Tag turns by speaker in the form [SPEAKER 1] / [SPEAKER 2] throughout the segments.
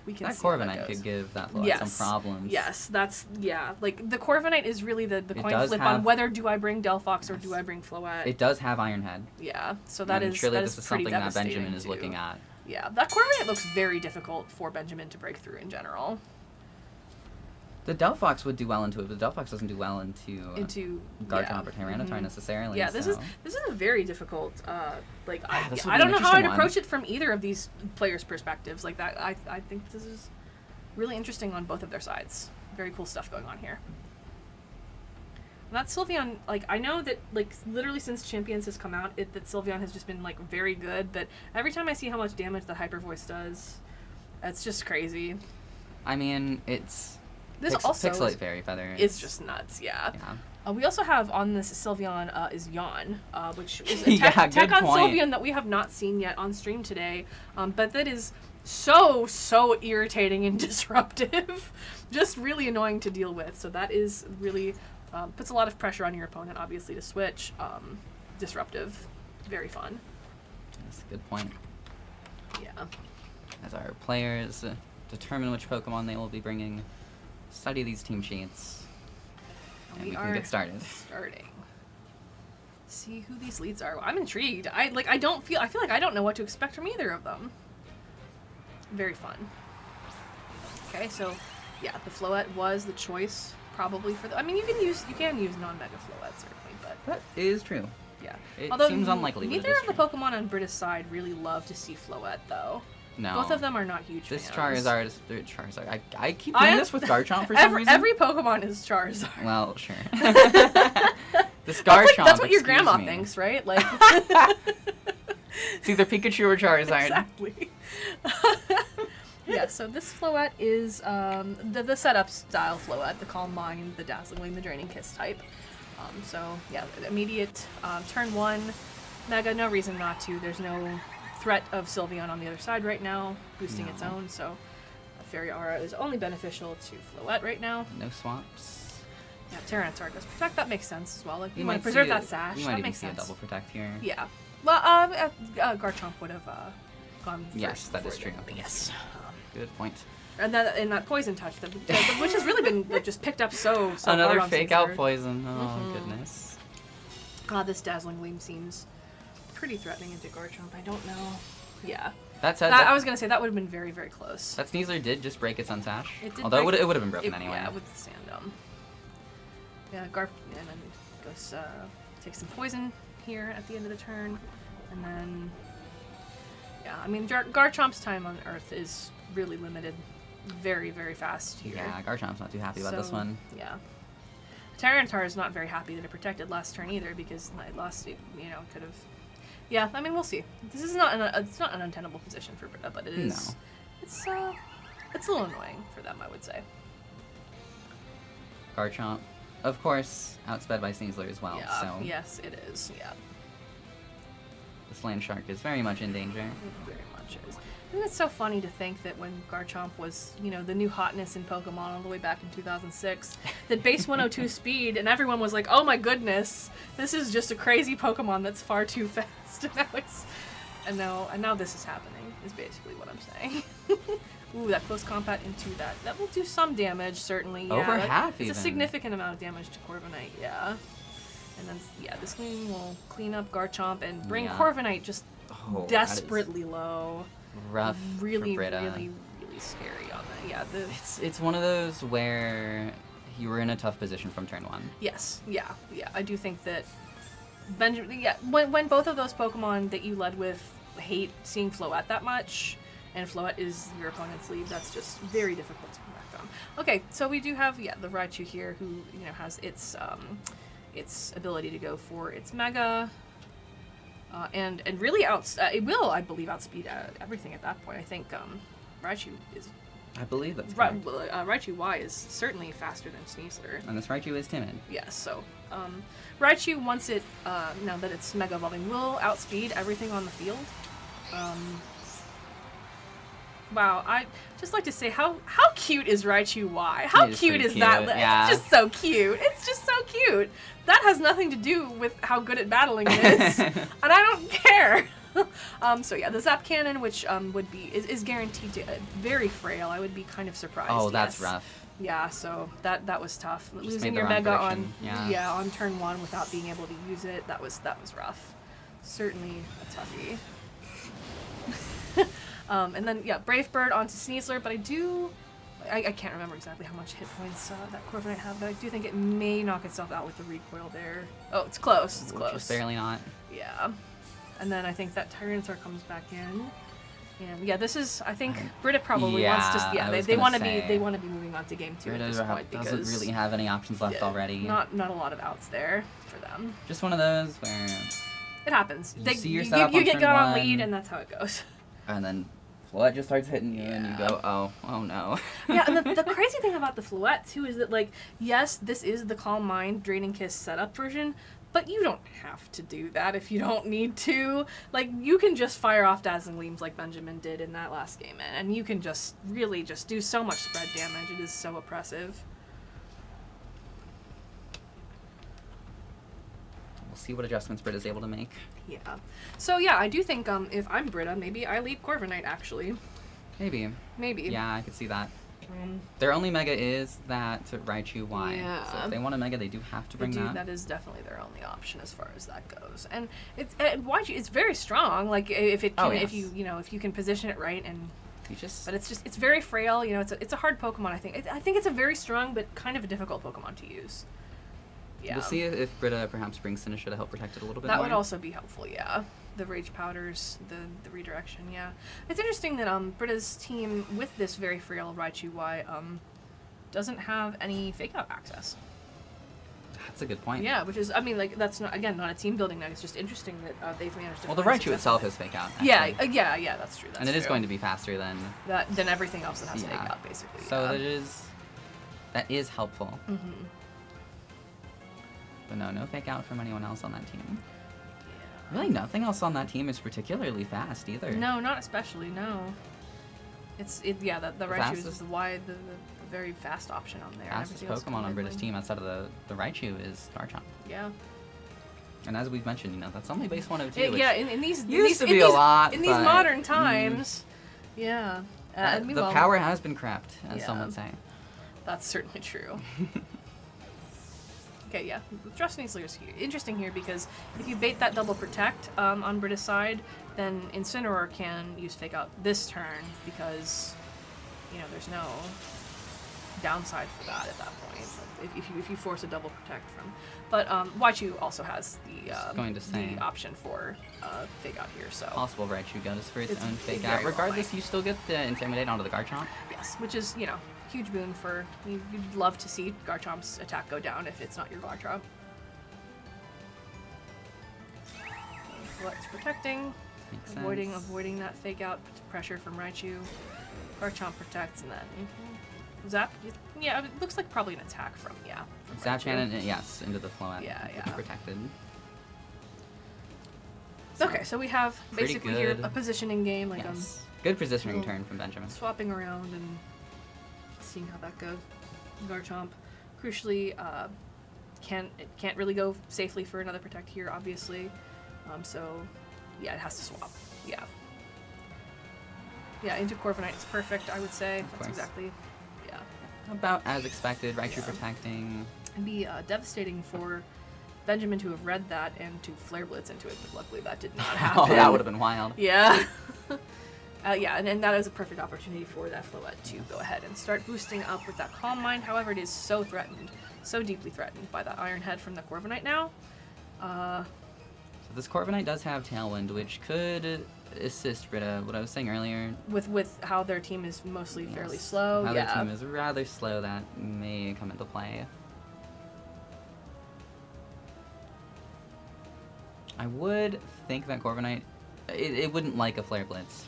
[SPEAKER 1] We can
[SPEAKER 2] that
[SPEAKER 1] see how
[SPEAKER 2] Corviknight
[SPEAKER 1] goes.
[SPEAKER 2] could give that Floette some problems.
[SPEAKER 1] Yes, that's, like, the Corviknight is really the coin flip
[SPEAKER 2] have,
[SPEAKER 1] on whether do I bring Delphox or do I bring Floette.
[SPEAKER 2] It does have Iron Head.
[SPEAKER 1] Yeah, so that is
[SPEAKER 2] surely
[SPEAKER 1] that
[SPEAKER 2] this
[SPEAKER 1] is
[SPEAKER 2] is
[SPEAKER 1] pretty
[SPEAKER 2] something that
[SPEAKER 1] devastating,
[SPEAKER 2] Benjamin is
[SPEAKER 1] too.
[SPEAKER 2] looking at.
[SPEAKER 1] Yeah, that Corviknight looks very difficult for Benjamin to break through in general.
[SPEAKER 2] The Delphox would do well into it, but the Delphox doesn't do well into Garchomp or Tyranitar necessarily.
[SPEAKER 1] Yeah, this
[SPEAKER 2] so.
[SPEAKER 1] is a very difficult. Like
[SPEAKER 2] this
[SPEAKER 1] I don't know how I'd
[SPEAKER 2] one.
[SPEAKER 1] approach it from either of these players' perspectives. Like that, I think this is really interesting on both of their sides. Very cool stuff going on here. And that Sylveon, like, I know that, like, literally since Champions has come out, that Sylveon has just been, like, very good, but every time I see how much damage the Hyper Voice does, it's just crazy.
[SPEAKER 2] I mean, it's...
[SPEAKER 1] This also
[SPEAKER 2] Pixelate Fairy Feather.
[SPEAKER 1] It's just nuts, yeah. We also have on this Sylveon is Yawn, which is a tech on Sylveon that we have not seen yet on stream today, but that is so irritating and disruptive. Just really annoying to deal with. So that is really puts a lot of pressure on your opponent, obviously, to switch. Disruptive. Very fun.
[SPEAKER 2] That's a good point.
[SPEAKER 1] Yeah.
[SPEAKER 2] As our players determine which Pokemon they will be bringing, study these team sheets, and we can get started. See who these leads are. I'm intrigued. I feel like I don't know what to expect from either of them. Very fun. Okay, so yeah, the Floette was the choice probably for the. I mean, you can use non-Mega Floette certainly, but that is true.
[SPEAKER 1] Yeah,
[SPEAKER 2] it seems unlikely.
[SPEAKER 1] Neither of the Pokemon on Britta's side really love to see Floette, though.
[SPEAKER 2] No.
[SPEAKER 1] Both of them are not huge
[SPEAKER 2] this
[SPEAKER 1] fans.
[SPEAKER 2] Charizard is Charizard. I keep doing this with Garchomp for some reason.
[SPEAKER 1] Every Pokemon is Charizard.
[SPEAKER 2] Well, sure. This Garchomp.
[SPEAKER 1] That's what your grandma thinks, right? Like.
[SPEAKER 2] It's either Pikachu or Charizard.
[SPEAKER 1] Exactly. Yeah, so this Floette is the setup style Floette, the Calm Mind, the Dazzling Gleam, the Draining Kiss type. So yeah, immediate turn 1, Mega, no reason not to. There's no threat of Sylveon on the other side right now, boosting its own, so Fairy Aura is only beneficial to Floette right now.
[SPEAKER 2] No swaps.
[SPEAKER 1] Yeah, Tyranitar does protect, that makes sense as well. Like,
[SPEAKER 2] you
[SPEAKER 1] might preserve that sash,
[SPEAKER 2] you
[SPEAKER 1] that
[SPEAKER 2] might
[SPEAKER 1] makes
[SPEAKER 2] even
[SPEAKER 1] sense.
[SPEAKER 2] See a double protect here.
[SPEAKER 1] Yeah. Well, Garchomp would have gone first.
[SPEAKER 2] Yes, that is true.
[SPEAKER 1] Yes.
[SPEAKER 2] Good point.
[SPEAKER 1] And that poison touch, which has really been just picked up so
[SPEAKER 2] Another
[SPEAKER 1] hard on
[SPEAKER 2] fake
[SPEAKER 1] Sneasler.
[SPEAKER 2] out poison. Oh goodness.
[SPEAKER 1] God, this Dazzling Gleam seems pretty threatening into Garchomp. I don't know. Yeah.
[SPEAKER 2] I
[SPEAKER 1] was gonna say that would have been very, very close.
[SPEAKER 2] That Sneasler did just break its unsash.
[SPEAKER 1] Although
[SPEAKER 2] it would have been broken anyway.
[SPEAKER 1] Yeah, with the stand. Yeah, and then goes takes some poison here at the end of the turn, and then yeah, I mean Garchomp's time on Earth is really limited, very, very fast here.
[SPEAKER 2] Yeah, Garchomp's not too happy about this one.
[SPEAKER 1] Yeah. Tyranitar is not very happy that it protected last turn either, because it lost, could have. Yeah, I mean, we'll see. This is it's not an untenable position for Britta, but it is. No. It's a little annoying for them, I would say.
[SPEAKER 2] Garchomp, of course, outsped by Sneasler as well.
[SPEAKER 1] Yeah.
[SPEAKER 2] So
[SPEAKER 1] Yes, it is. Yeah.
[SPEAKER 2] This land shark is very much in danger.
[SPEAKER 1] It very much is. I think it's so funny to think that when Garchomp was, the new hotness in Pokemon all the way back in 2006, that base 102 speed, and everyone was like, oh my goodness, this is just a crazy Pokemon that's far too fast. And now this is happening, is basically what I'm saying. Ooh, that close combat into that. That will do some damage, certainly. Yeah,
[SPEAKER 2] over half,
[SPEAKER 1] even. It's a significant amount of damage to Corviknight, yeah. And then, yeah, this thing will clean up Garchomp and bring Corviknight just desperately low.
[SPEAKER 2] Rough
[SPEAKER 1] really,
[SPEAKER 2] for Britta.
[SPEAKER 1] really, really scary on that. Yeah,
[SPEAKER 2] it's one of those where you were in a tough position from turn 1.
[SPEAKER 1] Yes, yeah. I do think that Benjamin. Yeah, when both of those Pokemon that you led with hate seeing Floette that much, and Floette is your opponent's lead, that's just very difficult to come back from. Okay, so we do have the Raichu here, who has its ability to go for its Mega. And really it will, I believe, outspeed everything at that point. I think Raichu is...
[SPEAKER 2] I believe that's correct.
[SPEAKER 1] Raichu Y is certainly faster than Sneasler.
[SPEAKER 2] And this Raichu is timid.
[SPEAKER 1] Yes, so Raichu, once it, now that it's Mega Evolving, will outspeed everything on the field. Wow, I just like to say, how cute is Raichu Y? How cute is that?
[SPEAKER 2] Yeah.
[SPEAKER 1] It's just so cute. It's just so cute. That has nothing to do with how good at battling it is. And I don't care.
[SPEAKER 2] So yeah, the Zap Cannon, which is guaranteed to very frail. I would be kind of surprised.
[SPEAKER 3] Oh, that's
[SPEAKER 2] yes.
[SPEAKER 3] rough.
[SPEAKER 2] Yeah, so that was tough.
[SPEAKER 3] Just
[SPEAKER 2] Losing
[SPEAKER 3] made the
[SPEAKER 2] your
[SPEAKER 3] wrong
[SPEAKER 2] Mega
[SPEAKER 3] prediction.
[SPEAKER 2] on on turn 1 without being able to use it, that was rough. Certainly a toughie. And then yeah, Brave Bird onto Sneasler, but I can't remember exactly how much hit points that Corviknight have, but I do think it may knock itself out with the recoil there. Oh, it's close. It's close.
[SPEAKER 3] Just barely not.
[SPEAKER 2] Yeah. And then I think that Tyranitar comes back in. And yeah, this is, I think Britta probably wants to, they want to be moving on to game 2 at this point because
[SPEAKER 3] doesn't really have any options left already.
[SPEAKER 2] Not a lot of outs there for them.
[SPEAKER 3] Just one of those where
[SPEAKER 2] it happens.
[SPEAKER 3] you see your setup
[SPEAKER 2] you
[SPEAKER 3] on
[SPEAKER 2] get
[SPEAKER 3] turn
[SPEAKER 2] got on
[SPEAKER 3] 1,
[SPEAKER 2] lead, and that's how it goes.
[SPEAKER 3] And then Floette just starts hitting you, and you go, oh no.
[SPEAKER 2] Yeah, and the crazy thing about the Floette too is that, like, yes, this is the Calm Mind Draining Kiss setup version, but you don't have to do that if you don't need to. Like, you can just fire off Dazzling Gleams like Benjamin did in that last game, and you can just really just do so much spread damage. It is so oppressive.
[SPEAKER 3] We'll see what adjustments Britta's able to make.
[SPEAKER 2] Yeah. So yeah, I do think if I'm Britta, maybe I leap Corviknight actually.
[SPEAKER 3] Maybe. Yeah, I could see that. Their only Mega is that Raichu Y.
[SPEAKER 2] Yeah.
[SPEAKER 3] So if they want a Mega, they do have to bring that.
[SPEAKER 2] That is definitely their only option as far as that goes. And Raichu, it's very strong. Like if it can, if you can position it right and. But it's very frail. It's a hard Pokemon. I think it's a very strong but kind of a difficult Pokemon to use. Yeah.
[SPEAKER 3] We'll see if Britta perhaps brings Sinistcha to help protect it a little bit more.
[SPEAKER 2] That would also be helpful, yeah. The Rage Powders, the redirection, yeah. It's interesting that Britta's team with this very frail Raichu Y doesn't have any fake out access.
[SPEAKER 3] That's a good point.
[SPEAKER 2] Yeah, which is, I mean, like, that's not a team building nug. It's just interesting that they've managed to.
[SPEAKER 3] Well, the Raichu itself has fake out.
[SPEAKER 2] Actually. Yeah, that's true.
[SPEAKER 3] And it is going to be faster than
[SPEAKER 2] everything else that has fake out, basically.
[SPEAKER 3] So that is helpful.
[SPEAKER 2] Mm-hmm.
[SPEAKER 3] But no fake out from anyone else on that team. Yeah. Really, nothing else on that team is particularly fast either.
[SPEAKER 2] No, not especially. No. The Raichu is the very fast option on there.
[SPEAKER 3] Fastest Pokemon on Britta's team outside of the Raichu is Garchomp.
[SPEAKER 2] Yeah.
[SPEAKER 3] And as we've mentioned, that's only base 102.
[SPEAKER 2] In these modern times. Yeah.
[SPEAKER 3] The power has been crapped, as some would say.
[SPEAKER 2] That's certainly true. Okay, yeah. Trust Sneasler is interesting here because if you bait that double protect on Britta's side, then Incineroar can use fake out this turn because, there's no downside for that at that point. If you force a double protect from, but Raichu also has the option for fake out here. So
[SPEAKER 3] possible Raichu goes for its own fake out. Regardless, you still get the Intimidate onto the Garchomp.
[SPEAKER 2] Yes, which is huge boon for you'd love to see Garchomp's attack go down if it's not your Garchomp. Floette's protecting, avoiding that fake out pressure from Raichu. Garchomp protects and then Zap. Yeah, it looks like probably an attack from
[SPEAKER 3] Zap Cannon, yes, into the Floette.
[SPEAKER 2] Yeah.
[SPEAKER 3] Protected.
[SPEAKER 2] Okay, so we have basically here a positioning game, like
[SPEAKER 3] good positioning turn from Benjamin.
[SPEAKER 2] Swapping around and seeing how that goes. Garchomp, crucially, can't really go safely for another protect here, obviously. So yeah, it has to swap. Yeah, into Corviknight is perfect, I would say. That's exactly.
[SPEAKER 3] About as expected, Raichu protecting.
[SPEAKER 2] It'd be devastating for Benjamin to have read that and to Flare Blitz into it, but luckily that did not happen.
[SPEAKER 3] Oh, that would have been wild.
[SPEAKER 2] Yeah. And that is a perfect opportunity for that Floette to go ahead and start boosting up with that Calm Mind. However, it is so threatened, so deeply threatened by that Iron Head from the Corviknight now.
[SPEAKER 3] So this Corviknight does have Tailwind, which could assist Britta, what I was saying earlier.
[SPEAKER 2] With how their team is mostly fairly slow.
[SPEAKER 3] How their team is rather slow, that may come into play. I would think that Corviknight, it wouldn't like a Flare Blitz.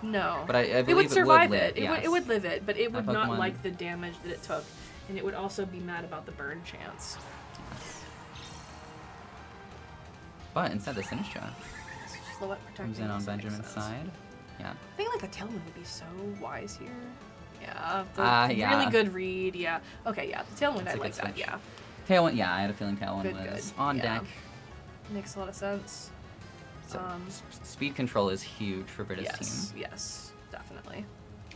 [SPEAKER 2] No.
[SPEAKER 3] But I believe
[SPEAKER 2] it would survive it.
[SPEAKER 3] Yes.
[SPEAKER 2] It would live it, but it would not like the damage that it took. And it would also be mad about the burn chance.
[SPEAKER 3] Yes. But instead, the Sinistcha comes in on Benjamin's side. Yeah.
[SPEAKER 2] I think like a Tailwind would be so wise here. Yeah. Really good read. Yeah. Okay. Yeah. The Tailwind, I like that. Switch. Yeah.
[SPEAKER 3] Tailwind. Yeah, I had a feeling Tailwind was on deck.
[SPEAKER 2] Makes a lot of sense.
[SPEAKER 3] So speed control is huge for Britta's
[SPEAKER 1] yes,
[SPEAKER 3] team.
[SPEAKER 1] yes, definitely.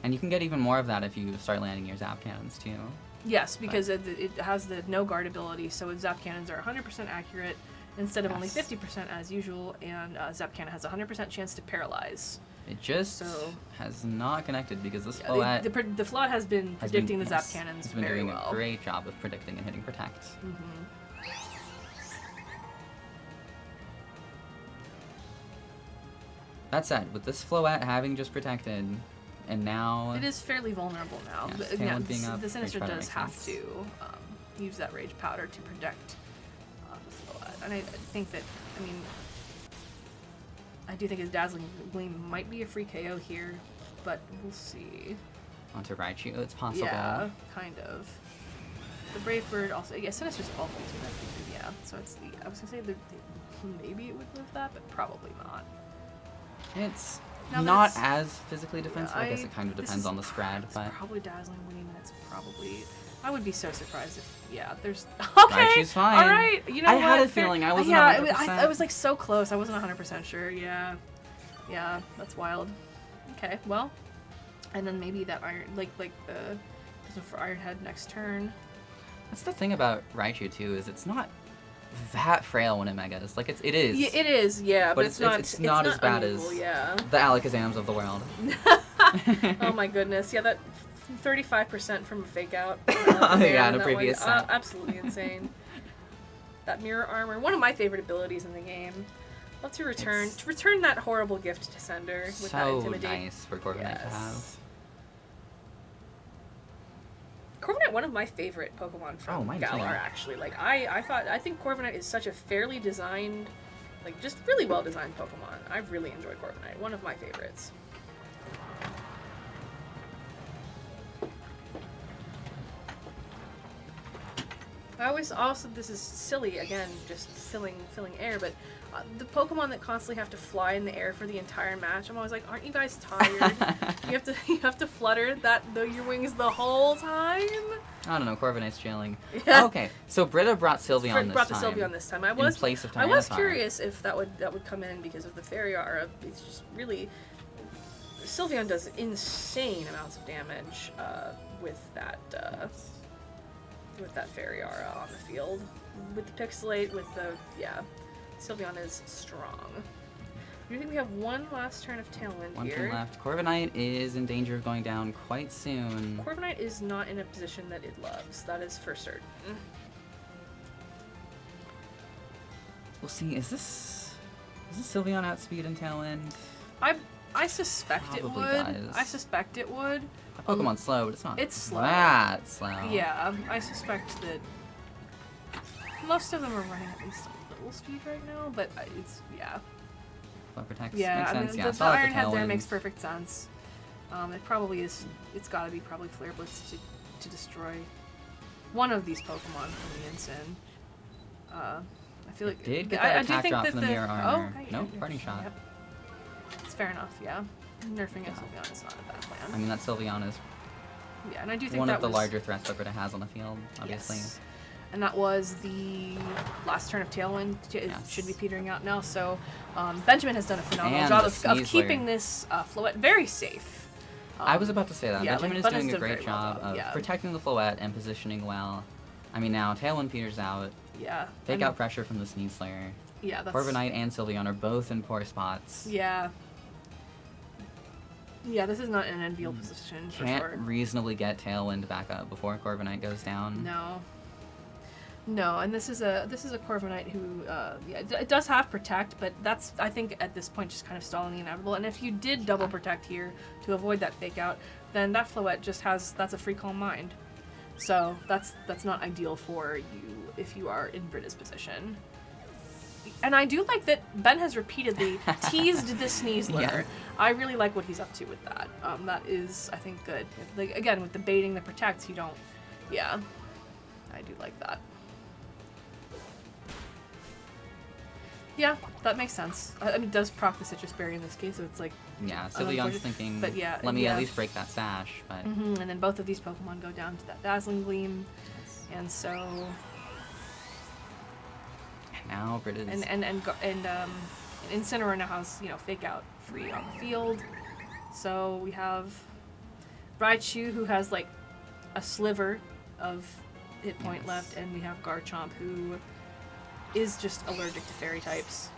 [SPEAKER 3] And you can get even more of that if you start landing your Zap Cannons too.
[SPEAKER 1] Yes, because it has the no guard ability, so Zap Cannons are 100% accurate instead of only 50% as usual, and Zap Cannon has a 100% chance to paralyze.
[SPEAKER 3] It just has not connected because this Floette...
[SPEAKER 1] The Floette has been predicting the Zap Cannons very well.
[SPEAKER 3] It's been doing a great job of predicting and hitting Protect.
[SPEAKER 1] Mm-hmm.
[SPEAKER 3] That said, with this Floette having just protected, and now...
[SPEAKER 1] It is fairly vulnerable now.
[SPEAKER 3] Yes, being up,
[SPEAKER 1] the Sinistcha does have
[SPEAKER 3] sense.
[SPEAKER 1] to use that Rage Powder to protect the Floette. And I think that, I mean, I do think his Dazzling Gleam might be a free KO here, but we'll see.
[SPEAKER 3] Onto Raichu, it's possible.
[SPEAKER 1] Yeah, kind of. The Brave Bird also, yeah, Sinistra's all too, yeah. So it's, I was gonna say maybe it would live that, but probably not.
[SPEAKER 3] It's
[SPEAKER 1] Now
[SPEAKER 3] not
[SPEAKER 1] that's-
[SPEAKER 3] as physically defensive. I guess it kind of depends on the spread,
[SPEAKER 1] It's
[SPEAKER 3] but
[SPEAKER 1] probably Dazzling Gleam. That's probably. I would be so surprised if there's. Okay,
[SPEAKER 3] Raichu's fine.
[SPEAKER 1] All right, you know
[SPEAKER 3] I
[SPEAKER 1] what?
[SPEAKER 3] had a feeling. I wasn't
[SPEAKER 1] Yeah,
[SPEAKER 3] 100%.
[SPEAKER 1] I was like so close. I wasn't 100% sure. Yeah, that's wild. Okay, well, and then maybe that iron, like the for Iron Head next turn.
[SPEAKER 3] That's the thing about Raichu too, is it's not that frail when it megas. Like it is.
[SPEAKER 1] Yeah, it is. Yeah, but
[SPEAKER 3] it's not as bad
[SPEAKER 1] unable,
[SPEAKER 3] as
[SPEAKER 1] yeah.
[SPEAKER 3] the Alakazams of the world.
[SPEAKER 1] Oh my goodness, yeah, that 35% from a fake out.
[SPEAKER 3] Yeah, in a previous set.
[SPEAKER 1] Absolutely insane. That mirror armor, one of my favorite abilities in the game. Love to return that horrible gift to sender with that
[SPEAKER 3] So
[SPEAKER 1] intimidate.
[SPEAKER 3] nice for Corviknight to have.
[SPEAKER 1] Corviknight, one of my favorite Pokemon from
[SPEAKER 3] mine
[SPEAKER 1] Galar,
[SPEAKER 3] too.
[SPEAKER 1] actually. Like I think Corviknight is such a fairly designed, like just really well designed Pokemon. I really enjoyed Corviknight. One of my favorites. I always also, this is silly again, just filling air, but the Pokemon that constantly have to fly in the air for the entire match, I'm always like, aren't you guys tired? you have to flutter your wings the whole time.
[SPEAKER 3] I don't know, Corviknight's jailing.
[SPEAKER 1] Yeah.
[SPEAKER 3] Okay, so Britta brought Sylveon this
[SPEAKER 1] Brought the
[SPEAKER 3] time.
[SPEAKER 1] Sylveon this time.
[SPEAKER 3] in place of
[SPEAKER 1] I was
[SPEAKER 3] Tyranitar.
[SPEAKER 1] curious if that would come in because of the Fairy Aura. It's just really, Sylveon does insane amounts of damage with that Fairy Aura on the field. With the Pixelate, Sylveon is strong. I think we have one last turn of Tailwind
[SPEAKER 3] One
[SPEAKER 1] here.
[SPEAKER 3] turn left. Corviknight is in danger of going down quite soon.
[SPEAKER 1] Corviknight is not in a position that it loves. That is for certain.
[SPEAKER 3] We'll see. Is this Sylveon outspeed in Tailwind?
[SPEAKER 1] I suspect it
[SPEAKER 3] Probably
[SPEAKER 1] would.
[SPEAKER 3] does.
[SPEAKER 1] I suspect it would.
[SPEAKER 3] That Pokemon's slow, but it's not
[SPEAKER 1] It's slow.
[SPEAKER 3] that slow.
[SPEAKER 1] Yeah, I suspect that most of them are running at least a little speed right now, but it's,
[SPEAKER 3] What protects
[SPEAKER 1] Yeah,
[SPEAKER 3] makes
[SPEAKER 1] I
[SPEAKER 3] sense.
[SPEAKER 1] mean,
[SPEAKER 3] Yeah,
[SPEAKER 1] the
[SPEAKER 3] solid
[SPEAKER 1] Iron
[SPEAKER 3] for
[SPEAKER 1] Head there
[SPEAKER 3] Tailwind.
[SPEAKER 1] makes perfect sense. It probably is, it's gotta be probably Flare Blitz to destroy one of these Pokemon from the Incin. I feel like...
[SPEAKER 3] Did get that
[SPEAKER 1] I do
[SPEAKER 3] attack
[SPEAKER 1] think
[SPEAKER 3] drop
[SPEAKER 1] that
[SPEAKER 3] from the mirror armor.
[SPEAKER 1] okay,
[SPEAKER 3] Nope, parting shot.
[SPEAKER 1] Yep. It's fair enough, yeah. Nerfing a Sylveon is not a bad plan.
[SPEAKER 3] I mean, that Sylveon is
[SPEAKER 1] Yeah, and I do think
[SPEAKER 3] one
[SPEAKER 1] that
[SPEAKER 3] of the
[SPEAKER 1] was,
[SPEAKER 3] larger threats that Britta has on the field, obviously.
[SPEAKER 1] Yes. And that was the last turn of Tailwind. It
[SPEAKER 3] Yes.
[SPEAKER 1] should be petering out now. So Benjamin has done a phenomenal
[SPEAKER 3] And
[SPEAKER 1] job
[SPEAKER 3] the
[SPEAKER 1] of
[SPEAKER 3] Sneasler.
[SPEAKER 1] keeping this Floette very safe.
[SPEAKER 3] I was about to say that.
[SPEAKER 1] yeah,
[SPEAKER 3] Benjamin
[SPEAKER 1] like,
[SPEAKER 3] is doing a
[SPEAKER 1] done
[SPEAKER 3] great
[SPEAKER 1] very well
[SPEAKER 3] job
[SPEAKER 1] done,
[SPEAKER 3] of
[SPEAKER 1] yeah.
[SPEAKER 3] protecting the Floette and positioning well. I mean, now Tailwind peters out.
[SPEAKER 1] Yeah.
[SPEAKER 3] Take out pressure from the Sneasler.
[SPEAKER 1] Yeah, that's...
[SPEAKER 3] Corviknight and Sylveon are both in poor spots.
[SPEAKER 1] Yeah. Yeah, this is not an enviable position for
[SPEAKER 3] Can't
[SPEAKER 1] sure.
[SPEAKER 3] reasonably get Tailwind back up before Corviknight goes down.
[SPEAKER 1] No, and this is a Corviknight who, it does have Protect, but that's, I think, at this point, just kind of stalling the inevitable. And if you did double Protect here to avoid that fake out, then that Floette just has, that's a free Calm Mind. So that's not ideal for you if you are in Britta's position. And I do like that Ben has repeatedly teased the Sneasler.
[SPEAKER 3] Yeah.
[SPEAKER 1] I really like what he's up to with that. That is, I think, good. Like, again, with the baiting the Protects, you don't, yeah, I do like that. Yeah, that makes sense. I mean, it does proc the Citrus Berry in this case, so it's like...
[SPEAKER 3] Yeah,
[SPEAKER 1] unfortunate,
[SPEAKER 3] Sylveon's thinking,
[SPEAKER 1] but yeah,
[SPEAKER 3] let me
[SPEAKER 1] yeah.
[SPEAKER 3] at least break that sash, but...
[SPEAKER 1] And then both of these Pokemon go down to that Dazzling Gleam, and so...
[SPEAKER 3] Now Britta's...
[SPEAKER 2] And Incineroar now has, Fake Out free on the field. So we have Raichu, who has, like, a sliver of hit point left, and we have Garchomp, who is just allergic to fairy types.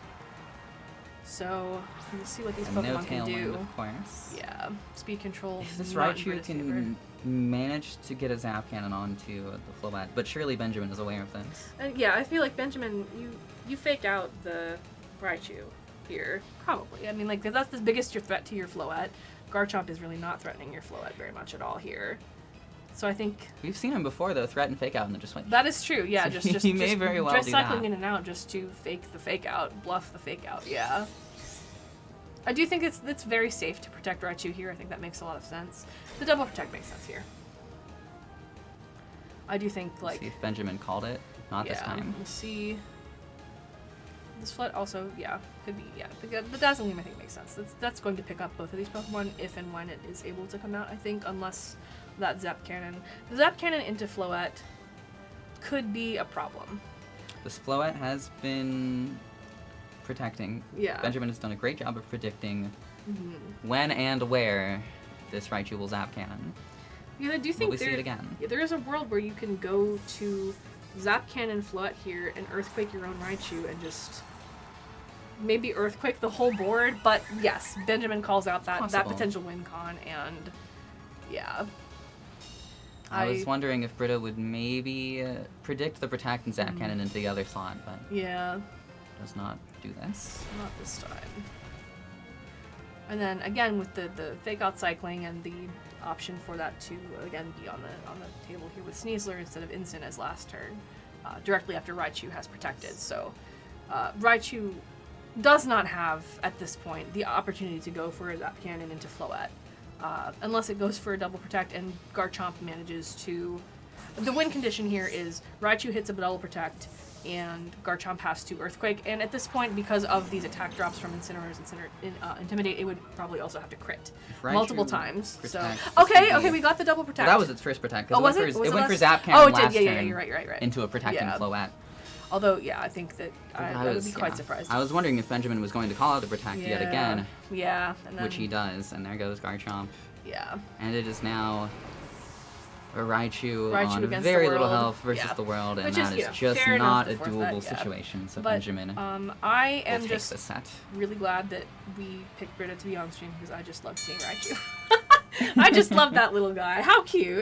[SPEAKER 2] So, let's see what these
[SPEAKER 3] And
[SPEAKER 2] Pokemon
[SPEAKER 3] no
[SPEAKER 2] can do.
[SPEAKER 3] Tailwind, of course.
[SPEAKER 2] Yeah, speed control.
[SPEAKER 3] If this
[SPEAKER 2] not in
[SPEAKER 3] Raichu
[SPEAKER 2] Britta's favor.
[SPEAKER 3] can manage to get a Zap Cannon onto the Floette, but surely Benjamin is aware of this.
[SPEAKER 2] Yeah, I feel like Benjamin, you fake out the Raichu here. Probably. I mean, like, 'cause that's the biggest threat to your Floette. Garchomp is really not threatening your Floette very much at all here. So I think
[SPEAKER 3] We've seen him before, though, threaten Fake Out, and it just went...
[SPEAKER 2] that is true. Yeah,
[SPEAKER 3] So
[SPEAKER 2] just
[SPEAKER 3] he may very well do
[SPEAKER 2] cycling
[SPEAKER 3] that.
[SPEAKER 2] in and out just to fake the fake out, bluff the fake out. Yeah. I do think it's very safe to protect Raichu here. I think that makes a lot of sense. The double protect makes sense here. I do think,
[SPEAKER 3] Let's
[SPEAKER 2] like,
[SPEAKER 3] see if Benjamin called it. Not this time.
[SPEAKER 2] We'll see. This Flood also, could be, The Dazzling I think makes sense. That's going to pick up both of these Pokemon if and when it is able to come out, I think, unless that Zap Cannon. The Zap Cannon into Floette could be a problem.
[SPEAKER 3] This Floette has been protecting.
[SPEAKER 2] Yeah.
[SPEAKER 3] Benjamin has done a great job of predicting when and where this Raichu will Zap Cannon.
[SPEAKER 2] Yeah, I do
[SPEAKER 3] Will
[SPEAKER 2] think
[SPEAKER 3] we see it again?
[SPEAKER 2] there is a world where you can go to Zap Cannon Floette here and Earthquake your own Raichu and just maybe Earthquake the whole board, but yes, Benjamin calls out that
[SPEAKER 3] Possible.
[SPEAKER 2] potential win con, and yeah.
[SPEAKER 3] I was wondering if Britta would maybe predict the Protect and Zap Cannon into the other slot, but
[SPEAKER 2] Yeah,
[SPEAKER 3] does not do this.
[SPEAKER 2] not this time. And then again with the fake out cycling and the option for that to again be on the table here with Sneasler instead of Incin as last turn, directly after Raichu has protected. So Raichu does not have at this point the opportunity to go for a Zap Cannon into Floette, unless it goes for a double protect and Garchomp manages to. The win condition here is Raichu hits a double protect and Garchomp has to Earthquake, and at this point, because of these attack drops from Incineroar's Intimidate, it would probably also have to crit
[SPEAKER 3] Raichu
[SPEAKER 2] multiple times. So
[SPEAKER 3] protects,
[SPEAKER 2] okay, we got the double protect.
[SPEAKER 3] Well, that was its first protect. 'Cause
[SPEAKER 2] Oh, was it?
[SPEAKER 3] It
[SPEAKER 2] Was it
[SPEAKER 3] went for
[SPEAKER 2] last-
[SPEAKER 3] Zap Cannon
[SPEAKER 2] Oh, it
[SPEAKER 3] last
[SPEAKER 2] did. Yeah,
[SPEAKER 3] turn
[SPEAKER 2] you're right.
[SPEAKER 3] into a protecting
[SPEAKER 2] Yeah.
[SPEAKER 3] Floette.
[SPEAKER 2] Although, I think that I would be quite surprised.
[SPEAKER 3] I was wondering if Benjamin was going to call out the Protect yet again,
[SPEAKER 2] Yeah, and then,
[SPEAKER 3] which he does, and there goes Garchomp.
[SPEAKER 2] Yeah.
[SPEAKER 3] And it is now a Raichu on
[SPEAKER 2] against
[SPEAKER 3] very
[SPEAKER 2] the
[SPEAKER 3] little
[SPEAKER 2] world.
[SPEAKER 3] health versus
[SPEAKER 2] Yeah.
[SPEAKER 3] the world, and
[SPEAKER 2] Which
[SPEAKER 3] that
[SPEAKER 2] is,
[SPEAKER 3] is just
[SPEAKER 2] fair enough
[SPEAKER 3] not
[SPEAKER 2] to
[SPEAKER 3] a
[SPEAKER 2] force
[SPEAKER 3] doable
[SPEAKER 2] that, yeah.
[SPEAKER 3] situation. So
[SPEAKER 2] But,
[SPEAKER 3] Benjamin
[SPEAKER 2] I
[SPEAKER 3] will
[SPEAKER 2] am
[SPEAKER 3] take
[SPEAKER 2] just
[SPEAKER 3] the set.
[SPEAKER 2] really glad that we picked Britta to be on stream because I just love seeing Raichu. I just love that little guy. How cute.